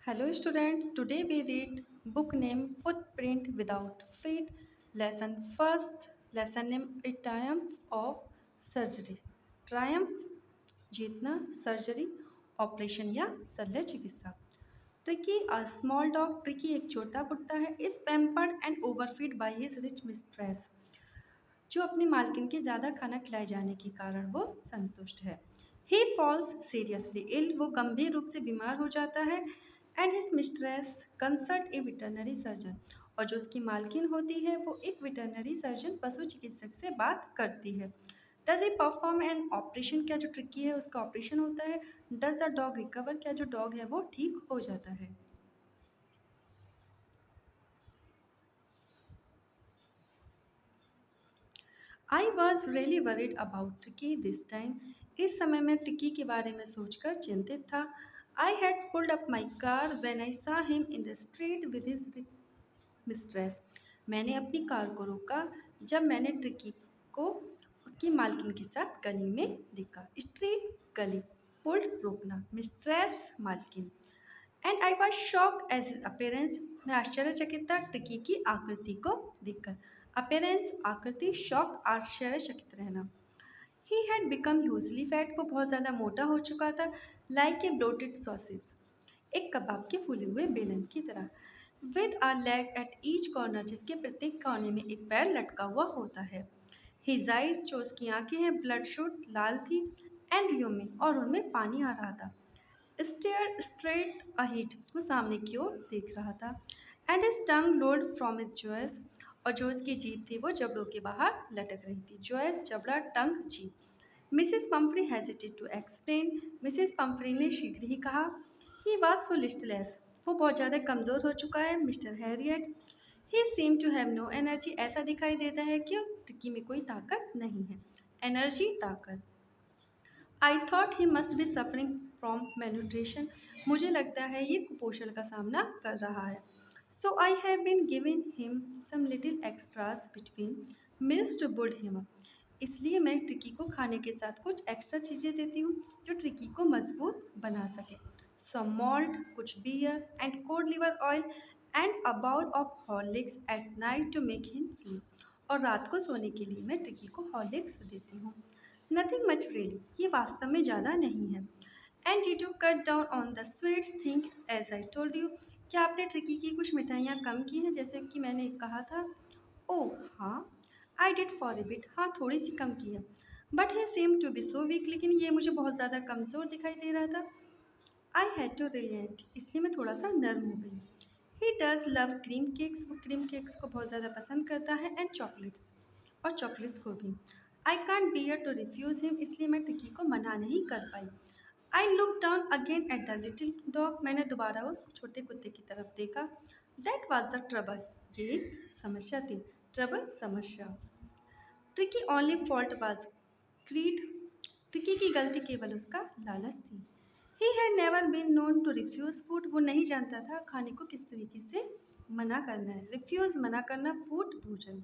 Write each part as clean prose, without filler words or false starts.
Hello student, today we read book name Footprint Without Feet, lesson first, lesson name A Triumph of Surgery. Triumph जीतना, surgery operation या शल्य चिकित्सा. Tricky a small dog, tricky एक छोटा कुत्ता है, is pampered and overfed by his rich mistress. जो अपनी मालकिन के ज़्यादा खाना खिलाए जाने के कारण वो संतुष्ट है. He falls seriously ill, वो गंभीर रूप से बीमार हो जाता है. And his mistress consult a veterinary surgeon, और जो उसकी मालकिन होती है वो एक वेटरनरी सर्जन पशु चिकित्सक से बात करती है. Does he perform an operation, क्या जो ट्रिकी है उसका ऑपरेशन होता है. Does the dog recover, क्या जो डॉग है वो ठीक हो जाता है. I was really worried about टिकी दिस टाइम, इस समय मैं टिकी के बारे में सोचकर चिंतित था. I had pulled up my car when I सा him in the street with his mistress, मैंने अपनी कार को रोका जब मैंने ट्रिकी को उसकी मालकिन के साथ गली में देखा. स्ट्रीट गली, पुल्ड रोकना, मिस्ट्रेस मालकिन. And I was shocked as his appearance, मैं आश्चर्यचकित था ट्रिकी की आकृति को देखकर. अपेरेंस आकृति, शॉक आश्चर्यचकित रहना. He had become hugely fat, वो बहुत ज़्यादा मोटा हो चुका था. लाइक ए ब्लोटेड सॉसेज, एक कबाब के फूले हुए बेलन की तरह. With a leg at each corner, जिसके प्रत्येक कोने में एक पैर लटका हुआ होता है. हिज आइज, जो उसकी आंखें हैं, ब्लड शूट, लाल थी. एंड ह्यूमिंग, और उनमें पानी आ रहा था. स्टेयर स्ट्रेट अहेड, वो सामने की ओर देख रहा था. And his tongue lolled from his jaws, और जो उसकी जीभ थी वो जबड़ों के बाहर लटक रही थी. जॉयस जबड़ा, टंग जीभ. Mrs Pumphrey hesitated to explain, Mrs Pumphrey ने शीघ्र ही कहा. ही वॉज सो लिस्टलेस, वो बहुत ज़्यादा कमज़ोर हो चुका है. Mister Herriot, he seem to have no energy, ऐसा दिखाई देता है कि टिक्की में कोई ताकत नहीं है. एनर्जी, ताकत. I thought he must be suffering from malnutrition, मुझे लगता है ये कुपोषण का सामना कर रहा है. So I have been giving him some little extras between meals to build him up, इसलिए मैं ट्रिकी को खाने के साथ कुछ एक्स्ट्रा चीज़ें देती हूँ जो ट्रिकी को मजबूत बना सके. सम मॉल्ट, कुछ beer, and cod liver oil, and a bowl of Horlicks at night to make him sleep, और रात को सोने के लिए मैं ट्रिकी को हॉर्लिक्स देती हूँ. नथिंग मच रियली, ये वास्तव में ज़्यादा नहीं है. And did you cut down on the sweets thing as I told you, क्या आपने ट्रिकी की कुछ मिठाइयाँ कम की हैं जैसे कि मैंने कहा था. ओह हाँ, I did for a bit, हाँ थोड़ी सी कम की है. But he seem to be so weak, लेकिन ये मुझे बहुत ज़्यादा कमज़ोर दिखाई दे रहा था. आई हैड टू रिलेंट, इसलिए मैं थोड़ा सा नर्म हो गई. He does love cream cakes, वो क्रीम केक्स को बहुत ज़्यादा पसंद करता है. एंड चॉकलेट्स, और चॉकलेट्स को भी. I can't bear to refuse him, इसलिए मैं टिकी को मना नहीं कर पाई. I look down again at the little dog, मैंने दोबारा उस छोटे कुत्ते की तरफ देखा. दैट वॉज द ट्रबल, ये समस्या थी. ट्रबल, समस्या. Tricki only fault was greed, Tricki की गलती केवल उसका लालच थी. He had never been known to refuse food, वो नहीं जानता था खाने को किस तरीके से मना करना है. रिफ्यूज़, मना करना. फूड, भोजन.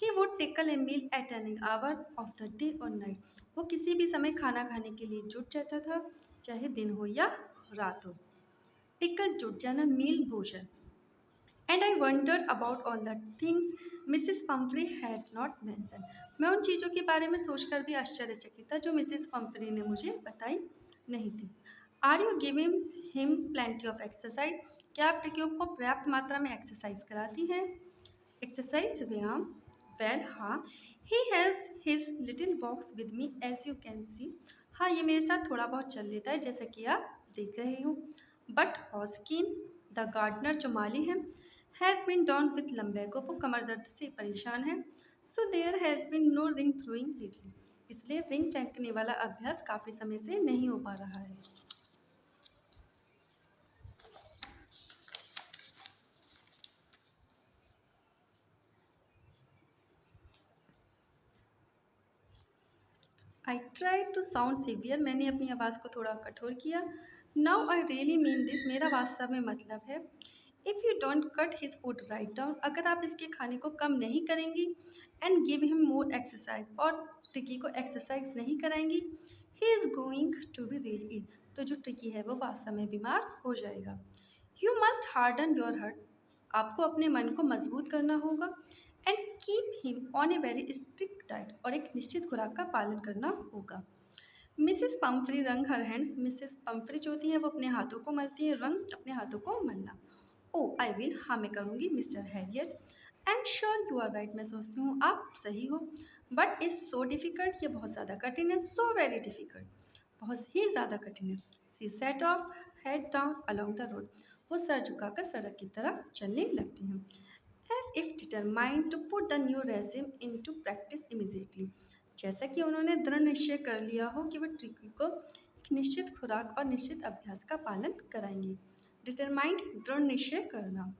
He would tackle a meal at any hour of the day और नाइट, वो किसी भी समय खाना खाने के लिए जुट जाता था, चाहे दिन हो या रात हो. टिकल, जुट जाना, मील, भोजन. And I wondered about all the things Mrs Pumphrey had not mentioned, मैं उन चीज़ों के बारे में सोचकर भी आश्चर्यचकित था जो मिसिस पम्फ्री ने मुझे बताई नहीं थी. Are you giving him plenty of exercise, क्या आप टिक्कियों को पर्याप्त मात्रा में एक्सरसाइज कराती हैं. एक्सरसाइज, व्यायाम. वेल हाँ, he has his little walks with me as you can see, हाँ ये मेरे साथ थोड़ा बहुत चल लेता है जैसा कि आप देख रहे हो. बट हॉस्किन, द गार्डनर, जो माली है, has been down with lumbago, वो कमर दर्द से परेशान है. So there has been no ring throwing lately, इसलिए रिंग फेंकने वाला अभ्यास काफ़ी समय से नहीं हो पा रहा है. I try to sound severe, मैंने अपनी आवाज़ को थोड़ा कठोर किया. Now I really mean this, मेरा वास्तव में मतलब है. If you don't cut his food right down, अगर आप इसके खाने को कम नहीं करेंगी. And give him more exercise, और टिकी को एक्सरसाइज नहीं कराएंगी. He is going to be really ill, तो जो टिकी है वो वास्तव में बीमार हो जाएगा. You must harden your heart, आपको अपने मन को मजबूत करना होगा। And keep him on a very strict diet, और एक निश्चित खुराक का पालन करना होगा। मिसेस पम्फ्री रंग हर हैंड्स, मिसेस पम्फ्री जो होती हैं वो अपने हाथों को मलती हैं, रंग अपने हाथों को मलना। ओ आई विल, हाँ मैं करूँगी mister Herriot. I am sure you are right, मैं सोचती हूँ आप सही हो। बट इज़ सो डिफ़िकल्ट, ये बहुत ज़्यादा कठिन है। सो वेरी डिफ़िकल्ट, बहुत ही ज़्यादा कठिन है। She set off head down along the road, वो सर झुकाकर सड़क की तरफ चलने लगती हैं। As if determined to put the new regime into practice immediately, जैसा कि उन्होंने दृढ़ निश्चय कर लिया हो कि वह ट्रिकी को एक निश्चित खुराक और निश्चित अभ्यास का पालन कराएंगे। डिटरमाइंड, दृढ़ निश्चय करना।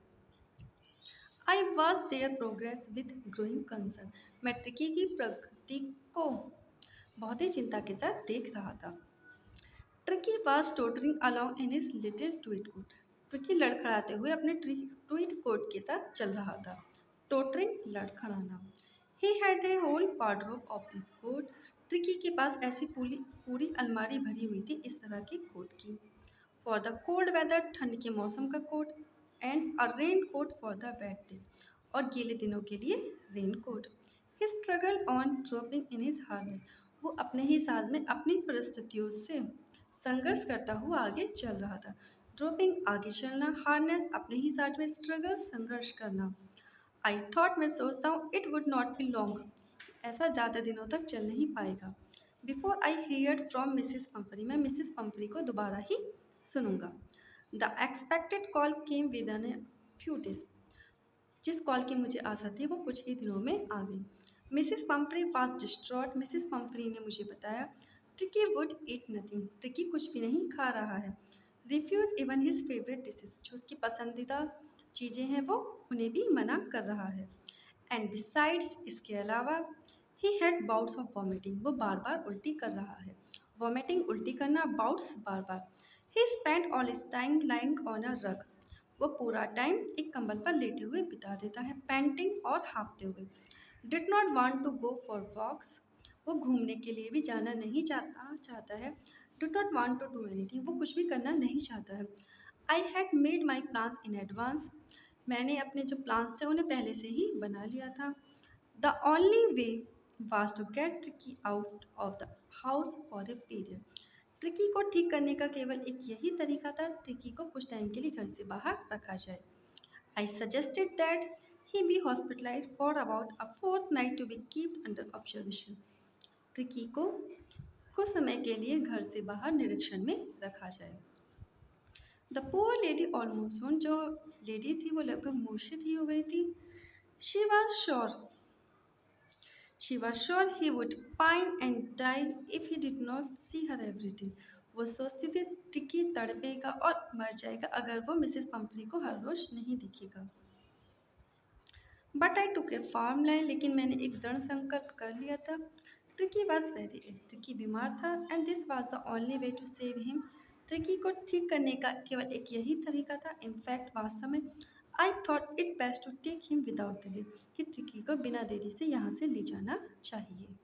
I was there progress with growing concern, मैं ट्रिकी की प्रगति को बहुत ही चिंता के साथ देख रहा था। Tricki was tottering along in his little tweed coat, Tricki लड़खड़ाते हुए अपने ट्वीट कोट के साथ चल रहा था। टोटरिंग, लड़खड़ाना। He had a whole wardrobe of this coat, Tricki के पास ऐसी पूरी पूरी अलमारी भरी हुई थी इस तरह की कोट की। फॉर द कोल्ड वेदर, ठंड के मौसम का coat. And a raincoat for the wet days, और गीले दिनों के लिए raincoat. He struggle on dropping in his harness, वो अपने ही साज में अपनी परिस्थितियों से संघर्ष करता हुआ आगे चल रहा था। ड्रॉपिंग, आगे चलना। हार्नेस, अपने ही साज में स्ट्रगल, संघर्ष करना। आई थॉट, मैं सोचता हूँ, it would not be long, ऐसा ज़्यादा दिनों तक चल नहीं पाएगा। Before I heard from Mrs Pumphrey, मैं मिसिस पम्फरी को दोबारा ही सुनूंगा। The expected call came within a few days, जिस कॉल की मुझे आशा थी वो कुछ ही दिनों में आ गई। मिसिस पम्फरी वाज डिस्ट्रॉट, मिसिस पम्फरी ने मुझे बताया। Tricky would eat nothing, tricky कुछ भी नहीं खा रहा है। Refuse even his favourite dishes, जो उसकी पसंदीदा चीज़ें हैं वो उन्हें भी मना कर रहा है। एंड बिसाइड्स, इसके अलावा, he had bouts of vomiting, वो बार बार उल्टी कर रहा है। वॉमिटिंग, उल्टी करना, bouts, bar bar. He spend all his time lying on a रग, वो पूरा टाइम एक कंबल पर लेटे हुए बिता देता है, पैंटिंग और हाँफते हुए। Did not want to go for walks, वो घूमने के लिए भी जाना नहीं चाहता है। Did not want to do anything, वो कुछ भी करना नहीं चाहता है। I had made my plans in advance, मैंने अपने जो प्लान्स थे उन्हें पहले से ही बना लिया था। The only way was to get Tricki out of the house for a period, Tricki को ठीक करने का केवल एक यही तरीका था, ट्रिकी को कुछ टाइम के लिए घर से बाहर रखा जाए। I suggested that he be hospitalise for about a fourth to be kept under observation, Tricki को कुछ समय के लिए घर से बाहर निरीक्षण में रखा जाए। द पुअर लेडी ऑलमोस्ट, जो लेडी थी वो लगभग मूर्छित ही हो गई थी। She was sure She was sure he would pine and die if he did not see her every day. वो सोचती थी टिकी तड़पेगा और मर जाएगा अगर वो मिसेस पम्फ्री को हर रोज नहीं दिखेगा। But I took a firm line, लेकिन मैंने एक दृढ़ संकल्प कर लिया था। Tricki was very ill, Tricki बीमार था, and this was the only way to save him, Tricki को ठीक करने का केवल एक यही तरीका था। इनफैक्ट वास्तव में I thought it best to take him without delay, कि ट्रिकी को बिना देरी से यहाँ से ले जाना चाहिए।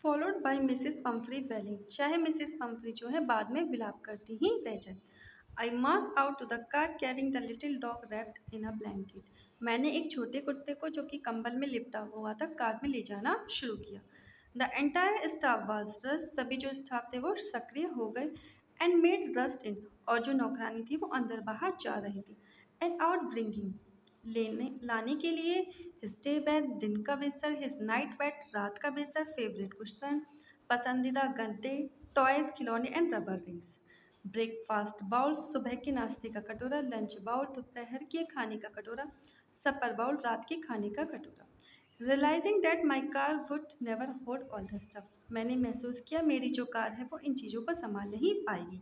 Followed by Mrs Pumphrey wailing, चाहे मिसिस पम्फ्री जो है बाद में विलाप करती ही रह जाए। I march out to the car carrying the little dog wrapped in a blanket, मैंने एक छोटे कुत्ते को जो कि कंबल में लिपटा हुआ था कार में ले जाना शुरू किया। The entire staff was rust, सभी जो स्टाफ थे वो सक्रिय हो गए। एंड मेड रस्ट इन, और जो नौकरानी थी वो अंदर बाहर जा रही थी। एंड आउट ब्रिंगिंग, लेने लाने के लिए, हिज डे बेड, दिन का बिस्तर, हिज नाइट बेड, रात का बिस्तर, फेवरेट कुशन, पसंदीदा गद्दे, टॉयज, खिलौने, and rubber rings. Breakfast bowl, सुबह के नाश्ते का कटोरा, लंच बाउल, दोपहर के खाने का कटोरा, सपर बाउल, रात के खाने का कटोरा। Realising that my car would never hold all the stuff, मैंने महसूस किया मेरी जो कार है वो इन चीज़ों को संभाल नहीं पाएगी।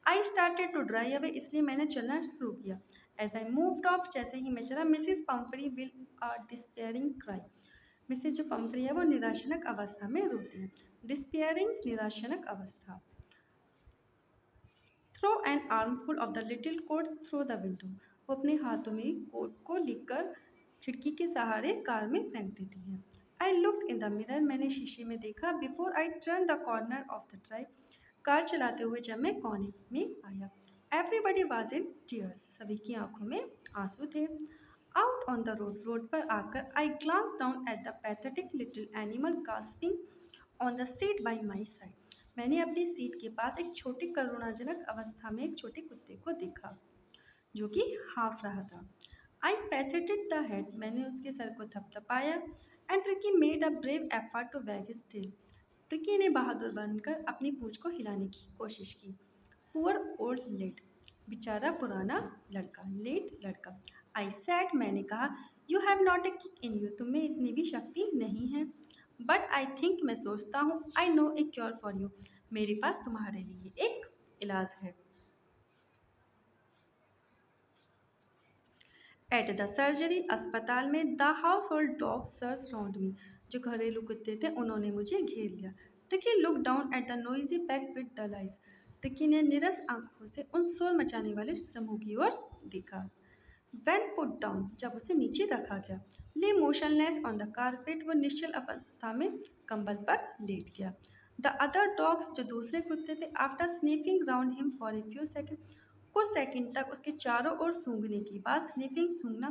I started to drive away, इसलिए मैंने चलना शुरू किया। एज आई मूव्ड ऑफ, जैसे ही मैं चला, Mrs Pomfrey will a despairing cry, Mrs जो पम्फ्री है वो निराशनक अवस्था में रोती है। डिस्पेयरिंग, निराशनक अवस्था। Throw an armful of the little coat through the window, वो अपने हाथों में कोट को लेकर खिड़की के सहारे कार में फेंक देती है। I looked in the mirror, मैंने शीशे में देखा। Before I turn the corner of the drive, car चलाते हुए जब मैं कोने में आया। एवरीबडी वाज इन टीयर्स, सभी की आंखों में आंसू थे। Out on the road, road पर आकर I glance down at the pathetic little animal gasping on the seat by my side. मैंने अपनी सीट के पास एक छोटे करुणाजनक अवस्था में एक छोटे कुत्ते को देखा जो कि हाफ रहा था। आई पैथेटेड द हेड, मैंने उसके सर को थपथपाया। And Tricki made a brave effort to wag his tail, Tricki ने बहादुर बनकर अपनी पूंछ को हिलाने की कोशिश की। पुअर ओल्ड लेट, बेचारा पुराना लड़का, लेट लड़का। आई सैड, मैंने कहा, you have not a kick in you, तुम्हें इतनी भी शक्ति नहीं है। बट आई थिंक, मैं सोचता हूँ, I know A cure for you, मेरे पास तुम्हारे लिए एक इलाज है। एट द सर्जरी, अस्पताल में, the household dog surged round me, जो घरेलू कुत्ते थे उन्होंने मुझे घेर लिया। Tricki look down at the noisy pack with dull eyes, Tricki ने निरस आंखों से उन शोर मचाने वाले समूह की ओर देखा। When पुट डाउन, जब उसे नीचे रखा गया, ले मोशनलेस ऑन द कारपेट, वो निश्चल अवस्था में कंबल पर लेट गया। द अदर डॉग्स, जो दूसरे कुत्ते थे, after sniffing round him for a few second, कुछ सेकंड तक उसके चारों ओर सूंघने के बाद, स्निफिंग सूंघना,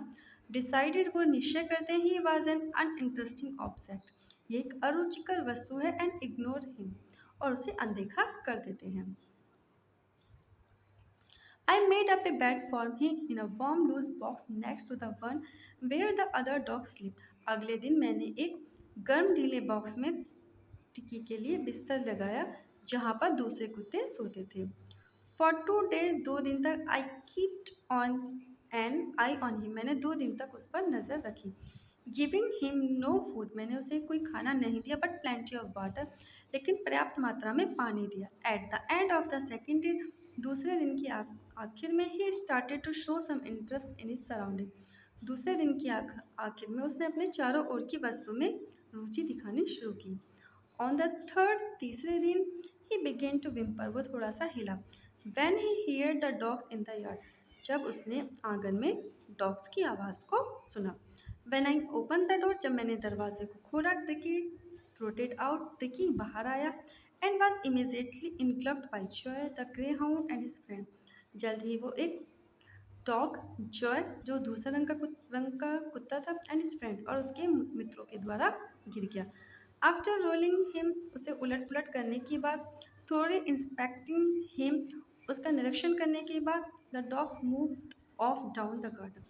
डिसाइडेड, वो निश्चय करते ही, वाज एन अनइंटरेस्टिंग ऑब्जेक्ट, ये एक अरुचिकर वस्तु है, एंड इग्नोर हिम, और उसे अनदेखा कर देते हैं। I made up a bed for him in a warm loose box next to the one where the other dogs slept. अगले दिन मैंने एक गर्म ढीले बॉक्स में टिकी के लिए बिस्तर लगाया जहाँ पर दूसरे कुत्ते सोते थे। फॉर 2 days, 2 दिन तक, I kept on an eye on him, मैंने 2 दिन तक उस पर नज़र रखी। गिविंग हिम नो फूड, मैंने उसे कोई खाना नहीं दिया, बट प्लेंटी ऑफ वाटर, लेकिन पर्याप्त मात्रा में पानी दिया। At the end of the second day, दूसरे दिन की आखिर में, he started to show some interest in his surrounding, दूसरे दिन की आखिर में उसने अपने चारों ओर की वस्तु में रुचि दिखानी शुरू की। ऑन द थर्ड, तीसरे दिन, ही बिगेन टू विम्पर, वो थोड़ा सा हिला। When he heard the dogs in the yard, जब उसने आंगन में डॉग्स की आवाज़ को सुना। When I opened the door, जब मैंने दरवाजे को खोला, Tricky trotted out, Tricky बाहर आया, and was immediately engulfed by Joy, the greyhound and his friend. जल्द ही वो एक डॉग जॉय, जो दूसरा रंग का कुत्ता था, एंड हिज फ्रेंड, और उसके मित्रों के द्वारा गिर गया। आफ्टर रोलिंग हिम, उसे उलट पुलट करने के बाद, थोड़े इंस्पेक्टिंग हिम, उसका निरीक्षण करने के बाद, the dogs moved of down the garden,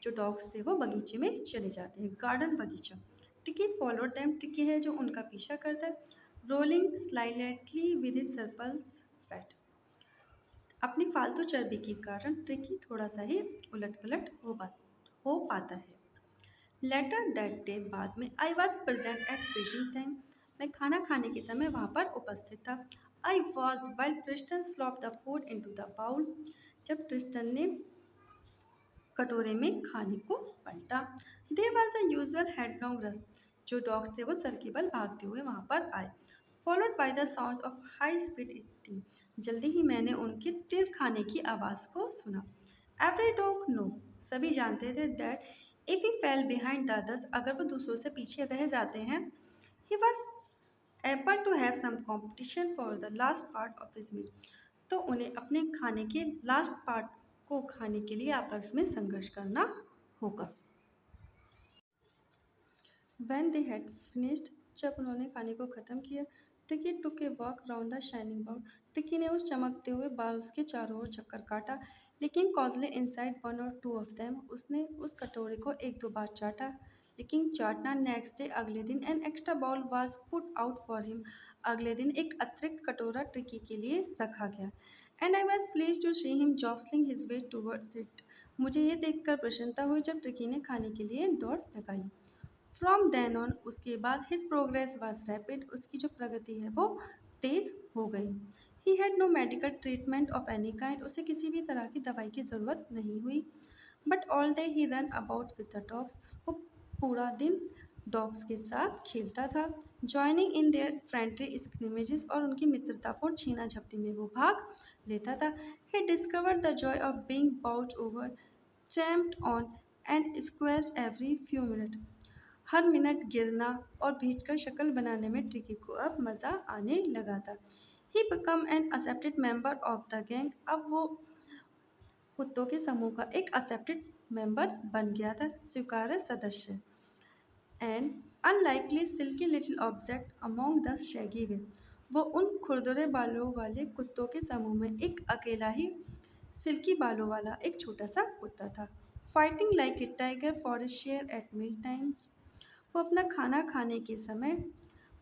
जो डॉग्स थे वो बगीचे में चले जाते हैं, गार्डन बगीचा। टिकी फॉलोड देम, टिकी है जो उनका पीछा करता है, rolling slightly with his surplus fat, अपनी फालतू चर्बी के कारण ट्रिकी थोड़ा सा ही उलट पलट हो पाता है। लेटर दैट डे, बाद में, I was present at feeding time, मैं खाना खाने के समय वहाँ पर उपस्थित था। I watched while Tristan slop the food into the bowl, जब ट्रिस्टन ने कटोरे में खाने को पलटा। There was a usual headlong rush, जो डॉग्स थे वो सर के बल भागते हुए वहाँ पर आए। Followed by the sound of high speed eating, जल्दी ही मैंने उनके तीव्र खाने की आवाज़ को सुना। एवरी डॉग नो, सभी जानते थे, that if he fell behind the others, अगर वो दूसरों से पीछे रह जाते हैं, he was able to have some competition for the last part of his meal, तो उन्हें अपने खाने के लास्ट पार्ट को खाने के लिए आपस में संघर्ष करना होगा। When they had finished, जब उन्होंने खाने को ख़त्म किया, Tricki took a walk round the shining bowl, Tricki ने उस चमकते हुए बाउल्स के चारों ओर चक्कर काटा, लेकिन कॉजले इनसाइड वन और टू ऑफ देम, उसने उस कटोरे को एक दो बार चाटा, लेकिन चाटना। नेक्स्ट डे, अगले दिन, an extra bowl was put out for him, अगले दिन एक अतिरिक्त कटोरा ट्रिकी के लिए रखा गया। And I was pleased to see him jostling his way towards it, मुझे ये देखकर प्रसन्नता हुई जब ट्रिकी ने खाने के लिए दौड़ लगाई। फ्रॉम देन ऑन, उसके बाद, हिज प्रोग्रेस वॉज रैपिड, उसकी जो प्रगति है वो तेज हो गई। He had no medical treatment of any kind, उसे किसी भी तरह की दवाई की ज़रूरत नहीं हुई। But all day he run about with the dogs, वो पूरा दिन डॉग्स के साथ खेलता था। ज्वाइनिंग इन देयर फ्रेंडली स्क्रिमेजेस, और उनकी मित्रतापूर्ण छीना झपटी में वो भाग लेता था। He discovered the joy of being bowled over, trampled on and squashed every few minute, हर मिनट गिरना और भींचकर शक्ल बनाने में ट्रिकी को अब मज़ा आने लगा था। He become an accepted member of the gang, अब वो कुत्तों के समूह का एक एक्सेप्टेड मेंबर बन गया था, स्वीकार्य सदस्य। An unlikely silky little object among the shaggy way. वो उन खुरदुरे बालों वाले कुत्तों के समूह में एक अकेला ही सिल्की बालों वाला एक छोटा सा कुत्ता था। Fighting like a tiger for a share at meal times. वो अपना खाना खाने के समय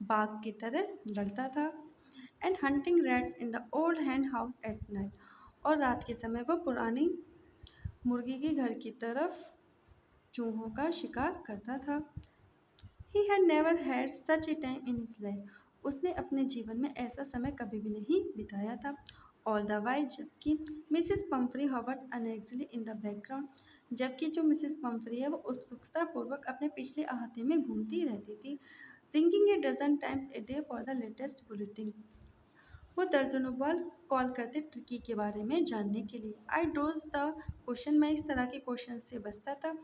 बाघ की तरह लड़ता था। And hunting rats in the old hand house at night. और रात के समय वो पुरानी मुर्गी के घर की तरफ चूहों का शिकार करता था। ही had never had such A time in his life. उसने अपने जीवन में ऐसा समय कभी भी नहीं बिताया था। ऑल द वाइल, जबकि Mrs Pumphrey hovered anxiously in the background. जबकि जो मिसेस पम्फ्री है वो उत्सुकतापूर्वक अपने पिछले अहाते में घूमती रहती थी, ringing a dozen times a day for the latest bulletin. वो दर्जनों बार कॉल करते ट्रिकी के बारे में जानने के लिए। आई डोज द क्वेश्चन, मैं इस तरह के क्वेश्चन से बचता था।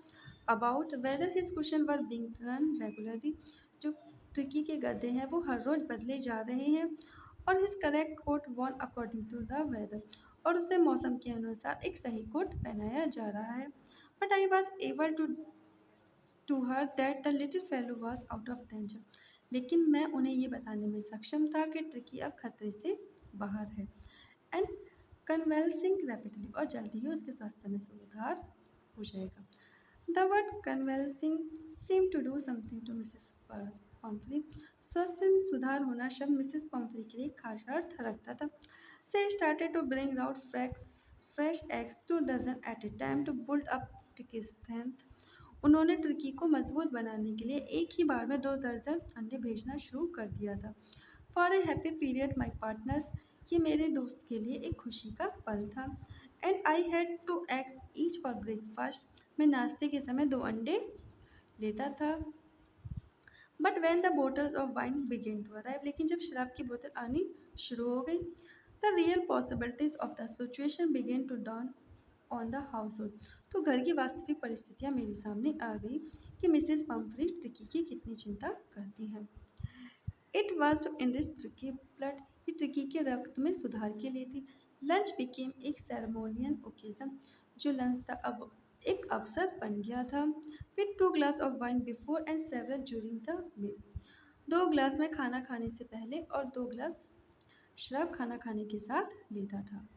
About whether his question were being run regularly. जो ट्रिकी के गधे हैं वो हर रोज बदले जा रहे हैं। और his correct coat worn according to the weather. और उसे मौसम के अनुसार एक सही कोट पहनाया जा रहा है। But I was able to her that the little fellow was out of danger. लेकिन मैं उन्हें ये बताने में सक्षम था कि ट्रिकी अब खतरे से बाहर है। एंड कन्वेल्सिंग रैपिडली, और जल्दी ही उसके स्वास्थ्य में सुधार हो जाएगा। The word convalescing seem to do something to Mrs Pumphrey. स्वास्थ्य में सुधार होना शब्द मिसेस पम्फ्री के लिए खास अर्थ रखता था। She started to bring out fresh eggs 2 dozen at a time to build up Tricky's strength. उन्होंने ट्रिकी को मजबूत बनाने के लिए एक ही बार में 2 दर्जन अंडे भेजना शुरू कर दिया था। For a happy period my partners, ये मेरे दोस्त के लिए एक खुशी का पल था। And I had 2 eggs each for breakfast. मैं नाश्ते के समय 2 अंडे लेता था। But when the bottles of wine began to arrive, लेकिन जब शराब की बोतल आनी शुरू हो गई, the real possibilities of the situation began to dawn on the household. तो घर की वास्तविक परिस्थितियाँ मेरे सामने आ गई कि मिसेस पम्फ्री ट्रिकी की कितनी चिंता करती हैं। इट वॉज टू इंडिस ट्रिकी ब्लड। ये ट्रिकी के रक्त में सुधार के लिए थी। लंच बिकेम एक सेरेमोनियल ओकेजन। जो लंच था अब एक अवसर बन गया था। With 2 glass of wine before and several during the meal. 2 glass में खाना खाने से पहले और 2 ग्लास शराब खाना खाने के साथ लेता था।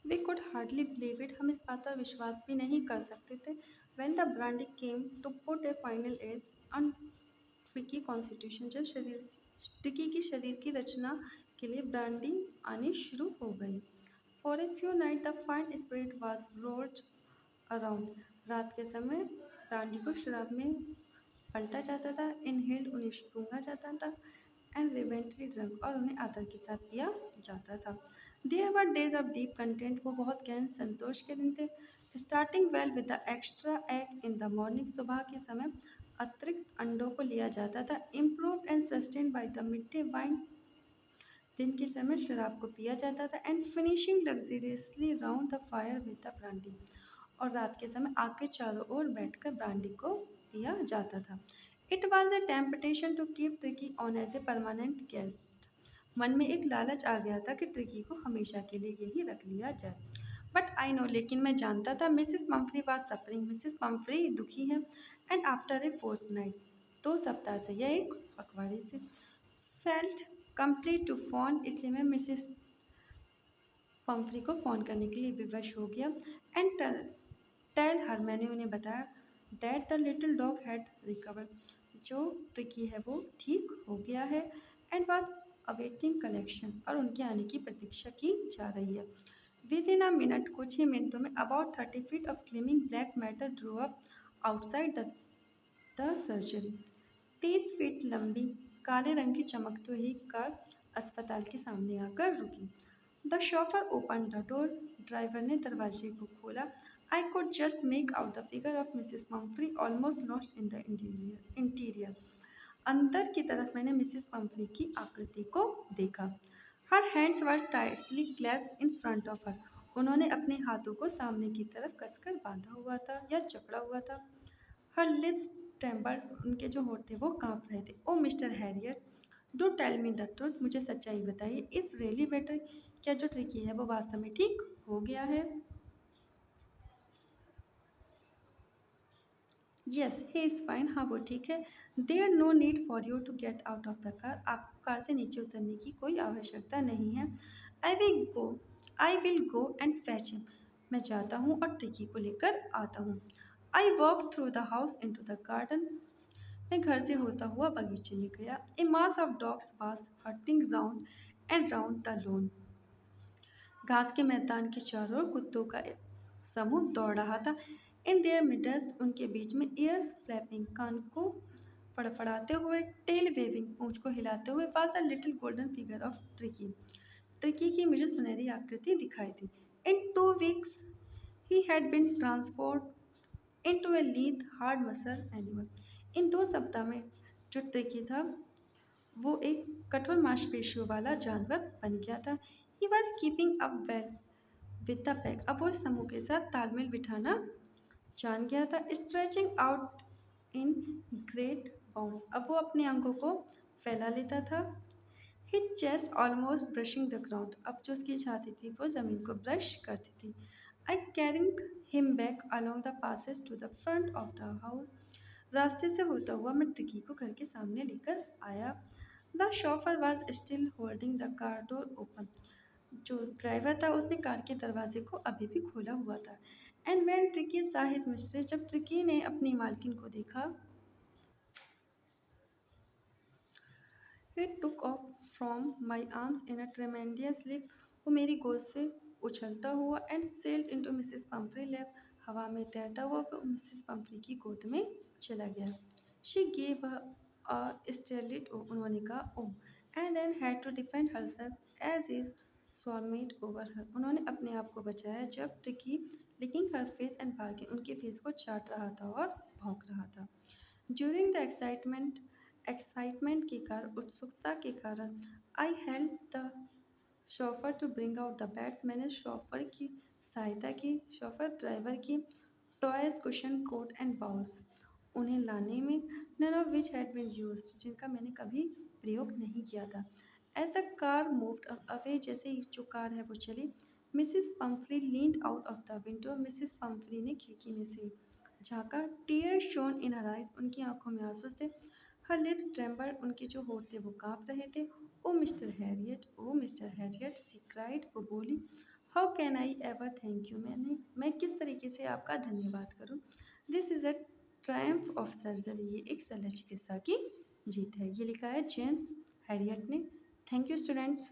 We could hardly believe it. हम इस बात पर विश्वास भी नहीं कर सकते थे। When the brandy came to put a final edge on Tricki constitution, जब शरीर ट्रिकी की शरीर की रचना के लिए ब्रांडी आनी शुरू हो गई। For a few night the fine spirit was rolled around. रात के समय ब्रांडी को शराब में पलटा जाता था, इनहेल्ड उन्हें सूंघा जाता था, एंड रिवेंटली ड्रंक, और उन्हें आदर के साथ पिया जाता था। There were days of deep content. वो बहुत गहन संतोष के दिन थे। Starting well with the extra egg in the morning. सुबह के समय अतिरिक्त अंडों को लिया जाता था। Improve and sustain by the midday wine. दिन के समय शराब को पिया जाता था। And finishing luxuriously round the fire with the brandy. और रात के समय आग के चारों ओर बैठकर ब्रांडी को पिया जाता था। It was a temptation to keep Tricki on as a permanent guest. मन में एक लालच आ गया था कि ट्रिकी को हमेशा के लिए यही रख लिया जाए। बट आई नो, लेकिन मैं जानता था Mrs Pomfrey was suffering. Mrs Pomfrey दुखी है। And after a fourth night, 2 सप्ताह से या एक पखवाड़े से, फेल्ट कंप्लीट टू फोन। इसलिए मैं मिसेस पम्फ्री को फ़ोन करने के लिए विवश हो गया। एंड टेल हर, मैंने उन्हें बताया, that the little dog had recover. जो ट्रिकी है वो ठीक हो गया है। एंड वॉज अवेटिंग कलेक्शन, और उनके आने की प्रतीक्षा की जा रही है। विद इन अ मिनट, कुछ ही मिनटों में, about 30 feet of gleaming black matter drew up outside the surgery. 30 feet लंबी काले रंग की चमकती हुई कार अस्पताल के सामने आकर रुकी। The chauffeur open the door. Driver ने दरवाजे को खोला। I could just make out the figure of Mrs Pomfrey almost lost in the interior. अंदर की तरफ मैंने मिसेस पम्फ्री की आकृति को देखा। Her hands were tightly clasped in front of her. उन्होंने अपने हाथों को सामने की तरफ कसकर बांधा हुआ था या जकड़ा हुआ था। Her lips trembled. उनके जो होठ थे वो कांप रहे थे। Oh Mr Herriot, do tell me the truth, मुझे सच्चाई बताइए, इज़ रियली बेटर, क्या जो ट्रिकी है वो वास्तव में ठीक हो गया है? यस ही इज़ फाइन, हाँ वो ठीक है। There no need for you to get out of the car, आपको कार से नीचे उतरने की कोई आवश्यकता नहीं है। I will go I will go and fetch him, मैं जाता हूँ और ट्रिकी को लेकर आता हूँ। I walk through the house into the garden, मैं घर से होता हुआ बगीचे में गया। A mass of dogs was hurtling round and round the lawn, घास के मैदान के चारों ओर कुत्तों का एक समूह दौड़ रहा था। इन देयर मिडल्स, उनके बीच में, ईयर्स फ्लैपिंग, कान को फड़फड़ाते हुए, टेल वेविंग, पूंछ को हिलाते हुए, was a little golden figure of Tricki, Tricki की मुझे सुनहरी आकृति दिखाई दी। In 2 weeks he had been transformed into a lithe hard muscle animal, इन 2 सप्ताह में जो ट्रिकी था वो एक कठोर मांसपेशियों वाला जानवर बन गया था। He was keeping up well with the pack, अब वो समूह के साथ तालमेल बिठाना जान गया था। Stretching out in great bounds, अब वो अपने अंगों को फैला लेता था। His chest almost brushing the ground, अब जो उसकी छाती थी वो ज़मीन को ब्रश करती थी। I carrying him back along the passage to the front of the house, रास्ते से होता हुआ मैं ट्रिकी को घर के सामने लेकर आया। The chauffeur was still holding the car door open, जो ड्राइवर था उसने कार के दरवाजे को अभी भी खोला हुआ था। And when tricky saw his mistress, जब ट्रिकी ने अपनी मालकिन को देखा, he took off from my arms in a tremendous leap, वो मेरी गोद से उछलता हुआ, and sailed into Mrs Pomfrey lap, हवा में तैरता हुआ वो मिसेस पंफ्री की गोद में चला गया। शी गेव a startled, उन्होंने कहा oh, and then had to defend herself as his soulmate over her, उन्होंने अपने आप को बचाया जब tricky licking her face and barking, उनके फेस को चाट रहा था और भौंक रहा था। ड्यूरिंग द एक्साइटमेंट के कारण, उत्सुकता के कारण, I help the chauffeur to bring out the bags, मैंने शॉफर की सहायता की, शॉफर ड्राइवर की toys, cushion, coat and bowls उन्हें लाने में, none of which had been used, जिनका मैंने कभी प्रयोग नहीं किया था। As the car moved away, जैसे ही जो कार है वो चली, Mrs Pumphrey leaned out of the window, Mrs Pumphrey ने खिड़की में से झाँका। Tear shown in her eyes, उनकी आंखों में आंसू थे। हर लिप्स ट्रेम्बल, उनके जो होठ थे वो काँप रहे थे। Oh Mr Herriot, oh Mr Herriot, she cried, वो बोली, how can I ever thank you, मैं किस तरीके से आपका धन्यवाद करूं। This is a triumph of surgery, ये एक शल्य चिकित्सा की जीत है, ये लिखा है जेम्स हैरियट ने। Thank you students.